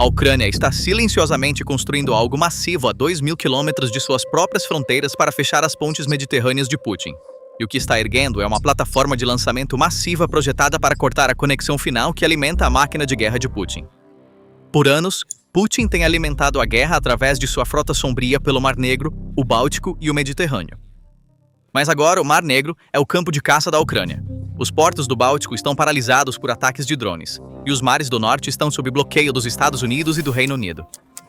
A Ucrânia está silenciosamente construindo algo massivo a 2.000 quilômetros de suas próprias fronteiras para fechar as pontes mediterrâneas de Putin. E o que está erguendo é uma plataforma de lançamento massiva projetada para cortar a conexão final que alimenta a máquina de guerra de Putin. Por anos, Putin tem alimentado a guerra através de sua frota sombria pelo Mar Negro, o Báltico e o Mediterrâneo. Mas agora o Mar Negro é o campo de caça da Ucrânia. Os portos do Báltico estão paralisados por ataques de drones, e os mares do norte estão sob bloqueio dos Estados Unidos e do Reino Unido.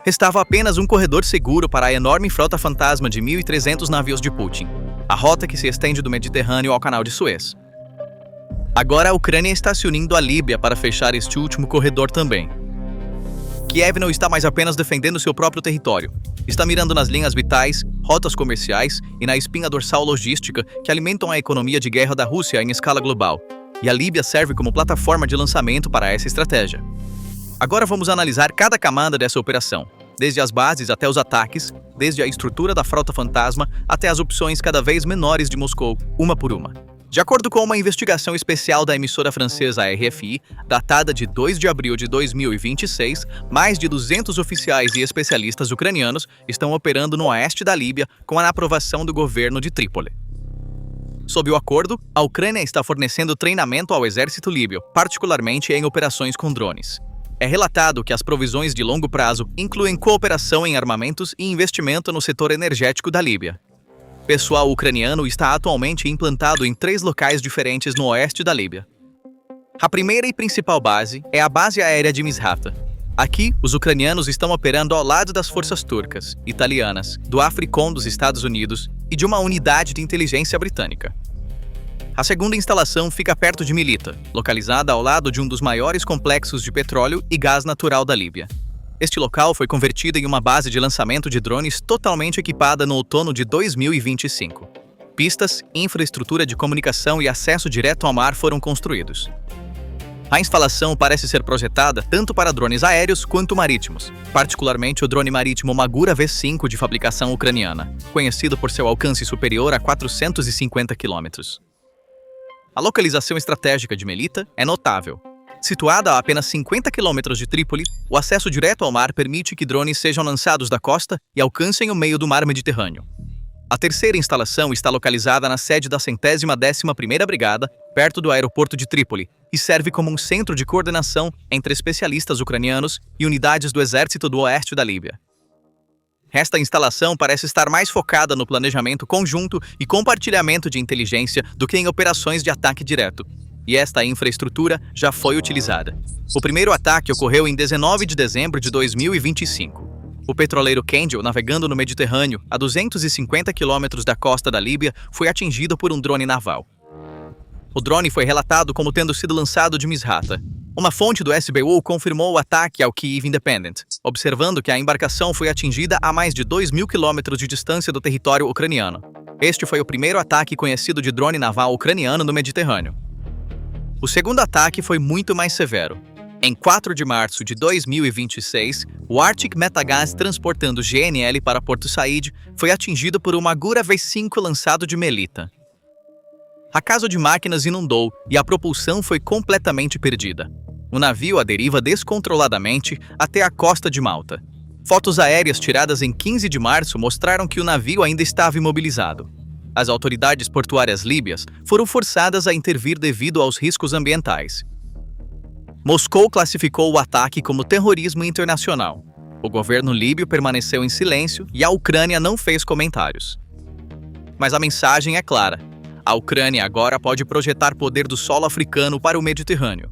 Restava apenas um corredor seguro para a enorme frota fantasma de 1.300 navios de Putin, a rota que se estende do Mediterrâneo ao Canal de Suez. Agora a Ucrânia está se unindo à Líbia para fechar este último corredor também. Kiev não está mais apenas defendendo seu próprio território, está mirando nas linhas vitais, rotas comerciais e na espinha dorsal logística que alimentam a economia de guerra da Rússia em escala global. E a Líbia serve como plataforma de lançamento para essa estratégia. Agora vamos analisar cada camada dessa operação, desde as bases até os ataques, desde a estrutura da frota fantasma até as opções cada vez menores de Moscou, uma por uma. De acordo com uma investigação especial da emissora francesa RFI, datada de 2 de abril de 2026, mais de 200 oficiais e especialistas ucranianos estão operando no oeste da Líbia com a aprovação do governo de Trípoli. Sob o acordo, a Ucrânia está fornecendo treinamento ao exército líbio, particularmente em operações com drones. É relatado que as provisões de longo prazo incluem cooperação em armamentos e investimento no setor energético da Líbia. Pessoal ucraniano está atualmente implantado em 3 locais diferentes no oeste da Líbia. A primeira e principal base é a base aérea de Misrata. Aqui, os ucranianos estão operando ao lado das forças turcas, italianas, do Africom dos Estados Unidos e de uma unidade de inteligência britânica. A segunda instalação fica perto de Melita, localizada ao lado de um dos maiores complexos de petróleo e gás natural da Líbia. Este local foi convertido em uma base de lançamento de drones totalmente equipada no outono de 2025. Pistas, infraestrutura de comunicação e acesso direto ao mar foram construídos. A instalação parece ser projetada tanto para drones aéreos quanto marítimos, particularmente o drone marítimo Magura V5 de fabricação ucraniana, conhecido por seu alcance superior a 450 km. A localização estratégica de Melita é notável. Situada a apenas 50 km de Trípoli, o acesso direto ao mar permite que drones sejam lançados da costa e alcancem o meio do mar Mediterrâneo. A terceira instalação está localizada na sede da 111ª Brigada, perto do aeroporto de Trípoli, e serve como um centro de coordenação entre especialistas ucranianos e unidades do exército do oeste da Líbia. Esta instalação parece estar mais focada no planejamento conjunto e compartilhamento de inteligência do que em operações de ataque direto. E esta infraestrutura já foi utilizada. O primeiro ataque ocorreu em 19 de dezembro de 2025. O petroleiro Kendal, navegando no Mediterrâneo, a 250 quilômetros da costa da Líbia, foi atingido por um drone naval. O drone foi relatado como tendo sido lançado de Misrata. Uma fonte do SBU confirmou o ataque ao Kyiv Independent, observando que a embarcação foi atingida a mais de 2.000 quilômetros de distância do território ucraniano. Este foi o primeiro ataque conhecido de drone naval ucraniano no Mediterrâneo. O segundo ataque foi muito mais severo. Em 4 de março de 2026, o Arctic Metagaz transportando GNL para Porto Said foi atingido por um Magura V5 lançado de Melita. A casa de máquinas inundou e a propulsão foi completamente perdida. O navio à deriva descontroladamente até a costa de Malta. Fotos aéreas tiradas em 15 de março mostraram que o navio ainda estava imobilizado. As autoridades portuárias líbias foram forçadas a intervir devido aos riscos ambientais. Moscou classificou o ataque como terrorismo internacional. O governo líbio permaneceu em silêncio e a Ucrânia não fez comentários. Mas a mensagem é clara. A Ucrânia agora pode projetar poder do solo africano para o Mediterrâneo.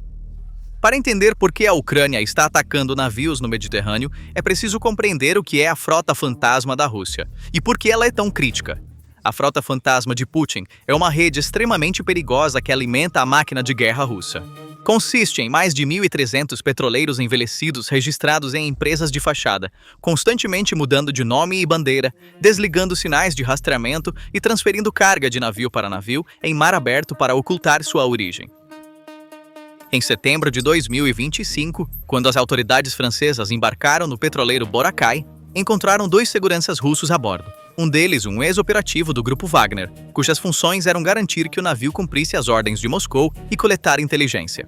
Para entender por que a Ucrânia está atacando navios no Mediterrâneo, é preciso compreender o que é a frota fantasma da Rússia e por que ela é tão crítica. A frota fantasma de Putin é uma rede extremamente perigosa que alimenta a máquina de guerra russa. Consiste em mais de 1.300 petroleiros envelhecidos registrados em empresas de fachada, constantemente mudando de nome e bandeira, desligando sinais de rastreamento e transferindo carga de navio para navio em mar aberto para ocultar sua origem. Em setembro de 2025, quando as autoridades francesas embarcaram no petroleiro Boracay, encontraram 2 seguranças russos a bordo. Um deles, um ex-operativo do grupo Wagner, cujas funções eram garantir que o navio cumprisse as ordens de Moscou e coletar inteligência.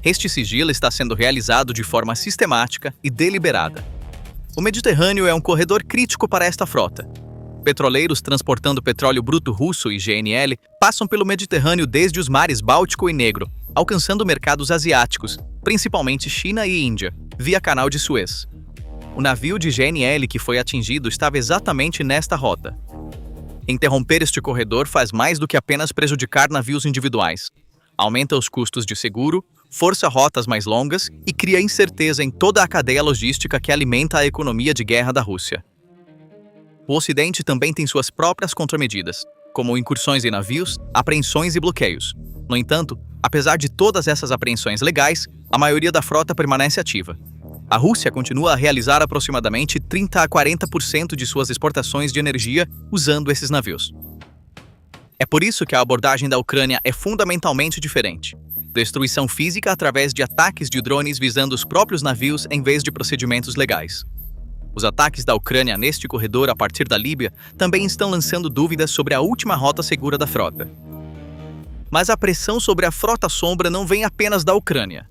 Este sigilo está sendo realizado de forma sistemática e deliberada. O Mediterrâneo é um corredor crítico para esta frota. Petroleiros transportando petróleo bruto russo e GNL passam pelo Mediterrâneo desde os mares Báltico e Negro, alcançando mercados asiáticos, principalmente China e Índia, via Canal de Suez. O navio de GNL que foi atingido estava exatamente nesta rota. Interromper este corredor faz mais do que apenas prejudicar navios individuais. Aumenta os custos de seguro, força rotas mais longas e cria incerteza em toda a cadeia logística que alimenta a economia de guerra da Rússia. O Ocidente também tem suas próprias contramedidas, como incursões em navios, apreensões e bloqueios. No entanto, apesar de todas essas apreensões legais, a maioria da frota permanece ativa. A Rússia continua a realizar aproximadamente 30 a 40% de suas exportações de energia usando esses navios. É por isso que a abordagem da Ucrânia é fundamentalmente diferente. Destruição física através de ataques de drones visando os próprios navios em vez de procedimentos legais. Os ataques da Ucrânia neste corredor a partir da Líbia também estão lançando dúvidas sobre a última rota segura da frota. Mas a pressão sobre a frota sombra não vem apenas da Ucrânia.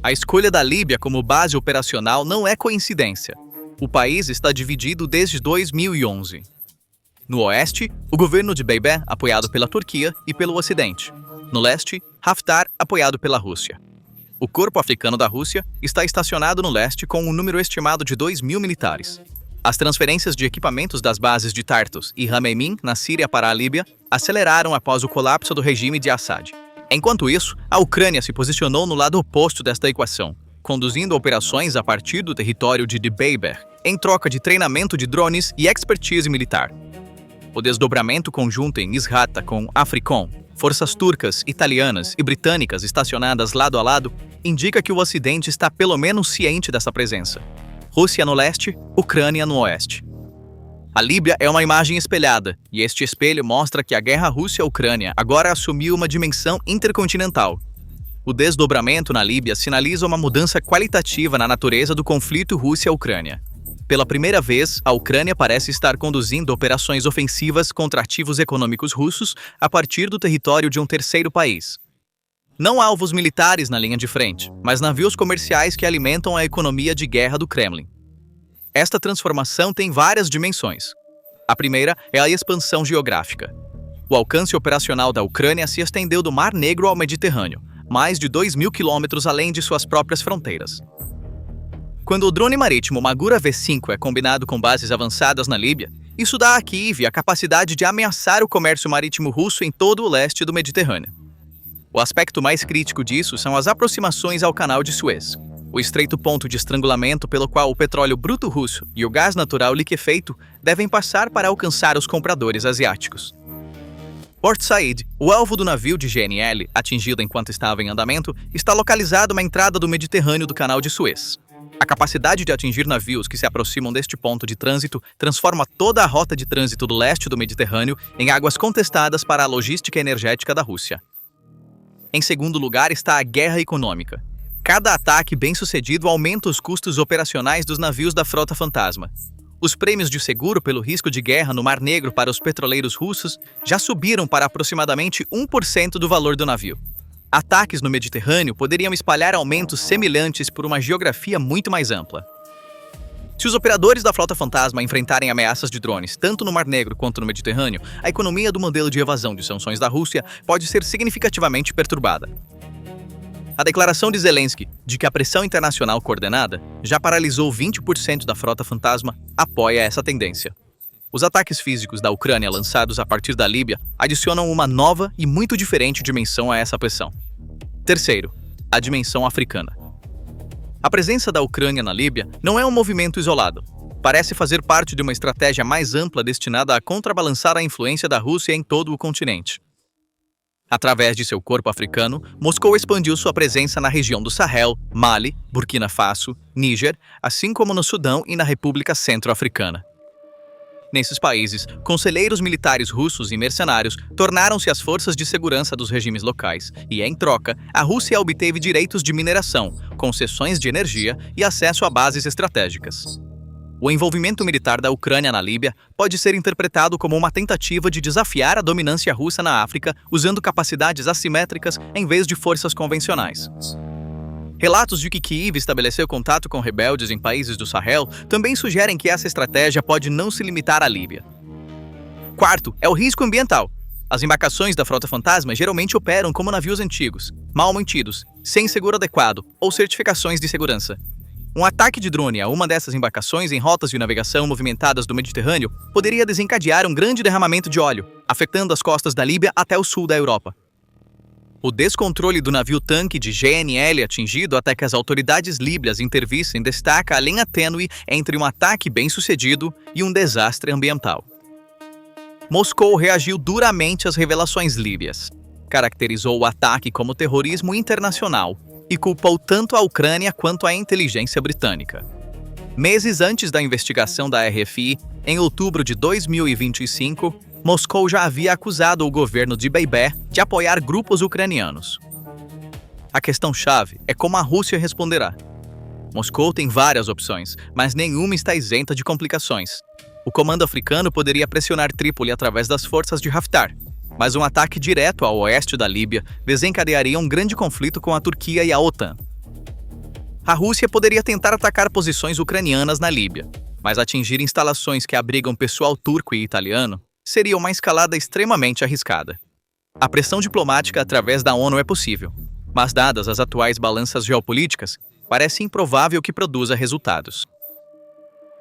A escolha da Líbia como base operacional não é coincidência. O país está dividido desde 2011. No oeste, o governo de Beibé, apoiado pela Turquia e pelo Ocidente. No leste, Haftar, apoiado pela Rússia. O corpo africano da Rússia está estacionado no leste com um número estimado de 2.000 militares. As transferências de equipamentos das bases de Tartus e Hameimin, na Síria, para a Líbia, aceleraram após o colapso do regime de Assad. Enquanto isso, a Ucrânia se posicionou no lado oposto desta equação, conduzindo operações a partir do território de Dbeiber, em troca de treinamento de drones e expertise militar. O desdobramento conjunto em Misrata com Africom, forças turcas, italianas e britânicas estacionadas lado a lado, indica que o Ocidente está pelo menos ciente dessa presença. Rússia no leste, Ucrânia no oeste. A Líbia é uma imagem espelhada, e este espelho mostra que a guerra Rússia-Ucrânia agora assumiu uma dimensão intercontinental. O desdobramento na Líbia sinaliza uma mudança qualitativa na natureza do conflito Rússia-Ucrânia. Pela primeira vez, a Ucrânia parece estar conduzindo operações ofensivas contra ativos econômicos russos a partir do território de um terceiro país. Não alvos militares na linha de frente, mas navios comerciais que alimentam a economia de guerra do Kremlin. Esta transformação tem várias dimensões. A primeira é a expansão geográfica. O alcance operacional da Ucrânia se estendeu do Mar Negro ao Mediterrâneo, mais de 2.000 quilômetros além de suas próprias fronteiras. Quando o drone marítimo Magura V5 é combinado com bases avançadas na Líbia, isso dá a Kiev a capacidade de ameaçar o comércio marítimo russo em todo o leste do Mediterrâneo. O aspecto mais crítico disso são as aproximações ao Canal de Suez, o estreito ponto de estrangulamento pelo qual o petróleo bruto russo e o gás natural liquefeito devem passar para alcançar os compradores asiáticos. Port Said, o alvo do navio de GNL, atingido enquanto estava em andamento, está localizado na entrada do Mediterrâneo do Canal de Suez. A capacidade de atingir navios que se aproximam deste ponto de trânsito transforma toda a rota de trânsito do leste do Mediterrâneo em águas contestadas para a logística energética da Rússia. Em segundo lugar está a guerra econômica. Cada ataque bem-sucedido aumenta os custos operacionais dos navios da frota fantasma. Os prêmios de seguro pelo risco de guerra no Mar Negro para os petroleiros russos já subiram para aproximadamente 1% do valor do navio. Ataques no Mediterrâneo poderiam espalhar aumentos semelhantes por uma geografia muito mais ampla. Se os operadores da frota fantasma enfrentarem ameaças de drones tanto no Mar Negro quanto no Mediterrâneo, a economia do modelo de evasão de sanções da Rússia pode ser significativamente perturbada. A declaração de Zelensky de que a pressão internacional coordenada já paralisou 20% da frota fantasma apoia essa tendência. Os ataques físicos da Ucrânia lançados a partir da Líbia adicionam uma nova e muito diferente dimensão a essa pressão. Terceiro, a dimensão africana. A presença da Ucrânia na Líbia não é um movimento isolado. Parece fazer parte de uma estratégia mais ampla destinada a contrabalançar a influência da Rússia em todo o continente. Através de seu corpo africano, Moscou expandiu sua presença na região do Sahel, Mali, Burkina Faso, Níger, assim como no Sudão e na República Centro-Africana. Nesses países, conselheiros militares russos e mercenários tornaram-se as forças de segurança dos regimes locais e, em troca, a Rússia obteve direitos de mineração, concessões de energia e acesso a bases estratégicas. O envolvimento militar da Ucrânia na Líbia pode ser interpretado como uma tentativa de desafiar a dominância russa na África usando capacidades assimétricas em vez de forças convencionais. Relatos de que Kiev estabeleceu contato com rebeldes em países do Sahel também sugerem que essa estratégia pode não se limitar à Líbia. Quarto, é o risco ambiental. As embarcações da Frota Fantasma geralmente operam como navios antigos, mal mantidos, sem seguro adequado ou certificações de segurança. Um ataque de drone a uma dessas embarcações em rotas de navegação movimentadas do Mediterrâneo poderia desencadear um grande derramamento de óleo, afetando as costas da Líbia até o sul da Europa. O descontrole do navio-tanque de GNL atingido até que as autoridades líbias intervissem destaca a linha tênue entre um ataque bem-sucedido e um desastre ambiental. Moscou reagiu duramente às revelações líbias, caracterizou o ataque como terrorismo internacional e culpou tanto a Ucrânia quanto a inteligência britânica. Meses antes da investigação da RFI, em outubro de 2025, Moscou já havia acusado o governo de Beibé de apoiar grupos ucranianos. A questão-chave é como a Rússia responderá. Moscou tem várias opções, mas nenhuma está isenta de complicações. O comando africano poderia pressionar Trípoli através das forças de Haftar, mas um ataque direto ao oeste da Líbia desencadearia um grande conflito com a Turquia e a OTAN. A Rússia poderia tentar atacar posições ucranianas na Líbia, mas atingir instalações que abrigam pessoal turco e italiano seria uma escalada extremamente arriscada. A pressão diplomática através da ONU é possível, mas dadas as atuais balanças geopolíticas, parece improvável que produza resultados.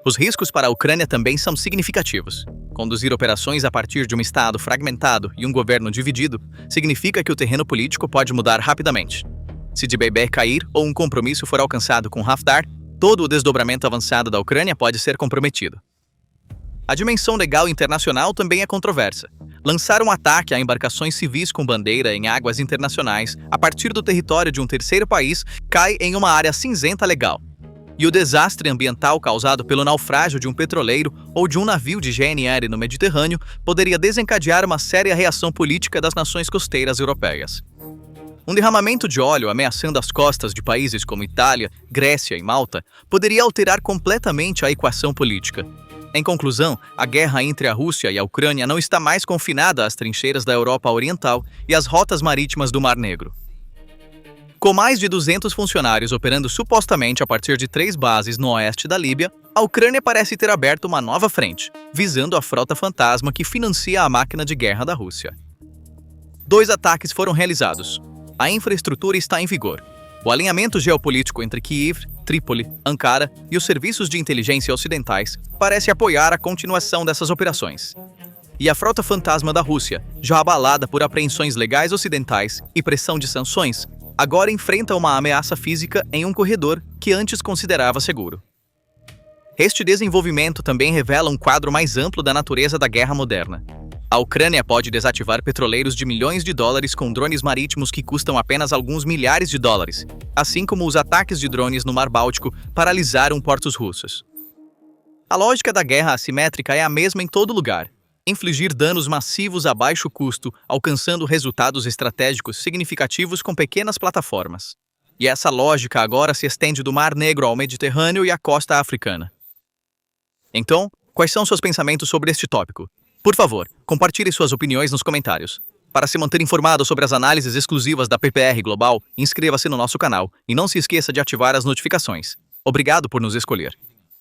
Os riscos para a Ucrânia também são significativos. Conduzir operações a partir de um Estado fragmentado e um governo dividido significa que o terreno político pode mudar rapidamente. Se de Beibé cair ou um compromisso for alcançado com Haftar, todo o desdobramento avançado da Ucrânia pode ser comprometido. A dimensão legal internacional também é controversa. Lançar um ataque a embarcações civis com bandeira em águas internacionais a partir do território de um terceiro país cai em uma área cinzenta legal. E o desastre ambiental causado pelo naufrágio de um petroleiro ou de um navio de GNL no Mediterrâneo poderia desencadear uma séria reação política das nações costeiras europeias. Um derramamento de óleo ameaçando as costas de países como Itália, Grécia e Malta poderia alterar completamente a equação política. Em conclusão, a guerra entre a Rússia e a Ucrânia não está mais confinada às trincheiras da Europa Oriental e às rotas marítimas do Mar Negro. Com mais de 200 funcionários operando supostamente a partir de 3 bases no oeste da Líbia, a Ucrânia parece ter aberto uma nova frente, visando a frota fantasma que financia a máquina de guerra da Rússia. 2 ataques foram realizados. A infraestrutura está em vigor. O alinhamento geopolítico entre Kiev, Trípoli, Ankara e os serviços de inteligência ocidentais parece apoiar a continuação dessas operações. E a frota fantasma da Rússia, já abalada por apreensões legais ocidentais e pressão de sanções, agora enfrenta uma ameaça física em um corredor que antes considerava seguro. Este desenvolvimento também revela um quadro mais amplo da natureza da guerra moderna. A Ucrânia pode desativar petroleiros de milhões de dólares com drones marítimos que custam apenas alguns milhares de dólares, assim como os ataques de drones no Mar Báltico paralisaram portos russos. A lógica da guerra assimétrica é a mesma em todo lugar. Infligir danos massivos a baixo custo, alcançando resultados estratégicos significativos com pequenas plataformas. E essa lógica agora se estende do Mar Negro ao Mediterrâneo e à costa africana. Então, quais são seus pensamentos sobre este tópico? Por favor, compartilhe suas opiniões nos comentários. Para se manter informado sobre as análises exclusivas da PPR Global, inscreva-se no nosso canal e não se esqueça de ativar as notificações. Obrigado por nos escolher.